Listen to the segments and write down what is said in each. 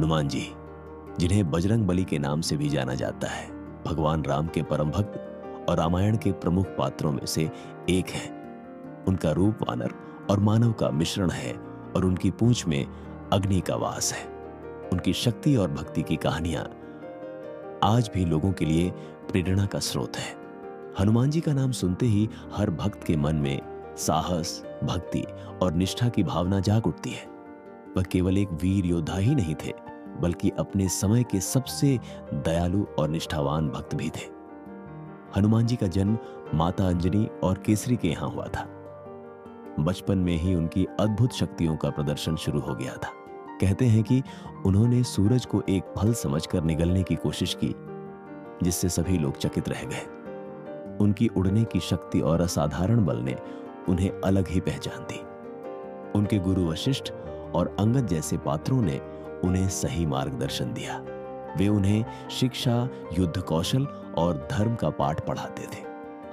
हनुमान जी, जिन्हें बजरंग बली के नाम से भी जाना जाता है, भगवान राम के परम भक्त और रामायण के प्रमुख पात्रों में से एक है। उनका रूप वानर और मानव का मिश्रण है और उनकी पूंछ में अग्नि का वास है। उनकी शक्ति और भक्ति की कहानियां आज भी लोगों के लिए प्रेरणा का स्रोत है। हनुमान जी का नाम सुनते ही हर भक्त के मन में साहस, भक्ति और निष्ठा की भावना जाग उठती है। वह केवल एक वीर योद्धा ही नहीं थे, बल्कि अपने समय के सबसे दयालु और निष्ठावान भक्त भी थे। हनुमान जी का जन्म माता अंजनी और केसरी के यहां हुआ था। बचपन में ही उनकी अद्भुत शक्तियों का प्रदर्शन शुरू हो गया था। कहते हैं कि उन्होंने सूरज को एक फल समझकर निगलने की कोशिश की, जिससे सभी लोग चकित रह गए। उनकी उड़ने की शक्ति और असाधारण बल ने उन्हें अलग ही पहचान दी। उनके गुरु वशिष्ठ और अंगद जैसे पात्रों ने उन्हें सही मार्गदर्शन दिया। वे उन्हें शिक्षा, युद्ध कौशल और धर्म का पाठ पढ़ाते थे।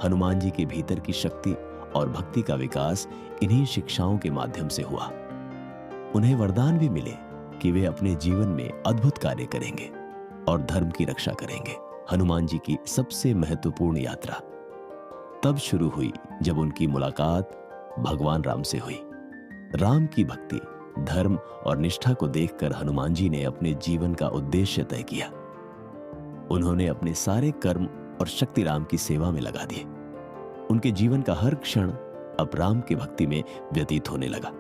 हनुमान जी के भीतर की शक्ति और भक्ति का विकास इन्हीं शिक्षाओं के माध्यम से हुआ। उन्हें वरदान भी मिले कि वे अपने जीवन में अद्भुत कार्य करेंगे और धर्म की रक्षा करेंगे। हनुमान जी की सबसे महत्वपूर्ण यात्रा तब शुरू हुई जब उनकी मुलाकात भगवान राम से हुई। राम की भक्ति, धर्म और निष्ठा को देखकर हनुमान जी ने अपने जीवन का उद्देश्य तय किया। उन्होंने अपने सारे कर्म और शक्ति राम की सेवा में लगा दिए। उनके जीवन का हर क्षण अब राम की भक्ति में व्यतीत होने लगा।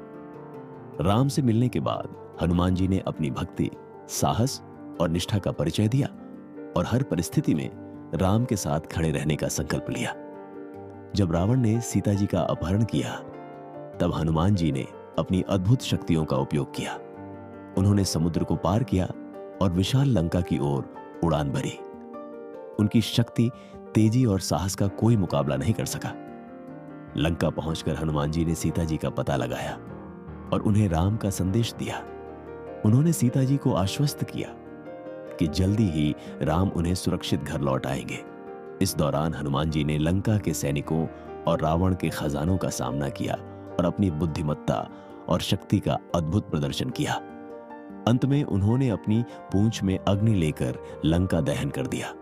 राम से मिलने के बाद हनुमान जी ने अपनी भक्ति, साहस और निष्ठा का परिचय दिया और हर परिस्थिति में राम के साथ खड़े रहने का संकल्प लिया। जब रावण ने सीता जी का अपहरण किया, तब हनुमान जी ने अपनी अद्भुत शक्तियों का उपयोग किया। उन्होंने समुद्र को पार किया और विशाल लंका की ओर उड़ान भरी। उनकी शक्ति, तेजी और साहस का कोई मुकाबला नहीं कर सका। लंका पहुंचकर हनुमान जी ने सीता जी का पता लगाया और उन्हें राम का संदेश दिया। उन्होंने सीता जी को आश्वस्त किया कि जल्दी ही राम उन्हें सुरक्षित घर लौट आएंगे। इस दौरान हनुमान जी ने लंका के सैनिकों और रावण के खजानों का सामना किया और अपनी बुद्धिमत्ता और शक्ति का अद्भुत प्रदर्शन किया। अंत में उन्होंने अपनी पूंछ में अग्नि लेकर लंका दहन कर दिया,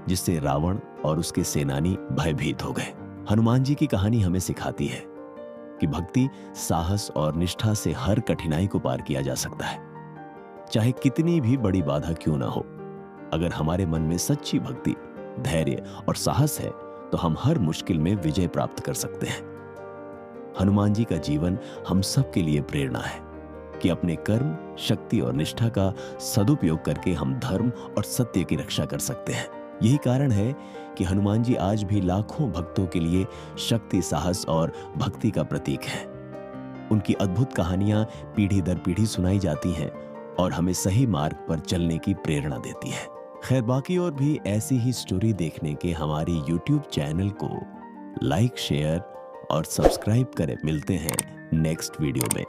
जिससे रावण और उसके सेनानी भयभीत हो गए। हनुमान जी की कहानी हमें सिखाती है कि भक्ति, साहस और निष्ठा से हर कठिनाई को पार किया जा सकता है, चाहे कितनी भी बड़ी बाधा क्यों ना हो। अगर हमारे मन में सच्ची भक्ति, धैर्य और साहस है, तो हम हर मुश्किल में विजय प्राप्त कर सकते हैं। हनुमान जी का जीवन हम सब के लिए प्रेरणा है कि अपने कर्म, शक्ति और निष्ठा का सदुपयोग करके हम धर्म और सत्य की रक्षा कर सकते हैं। यही कारण है कि हनुमान जी आज भी लाखों भक्तों के लिए शक्ति, साहस और भक्ति का प्रतीक है। उनकी अद्भुत कहानियां पीढ़ी दर पीढ़ी सुनाई जाती हैं और हमें सही मार्ग पर चलने की प्रेरणा देती है। खैर, बाकी और भी ऐसी ही स्टोरी देखने के हमारी YouTube चैनल को लाइक, शेयर और सब्सक्राइब करें। मिलते हैं नेक्स्ट वीडियो में।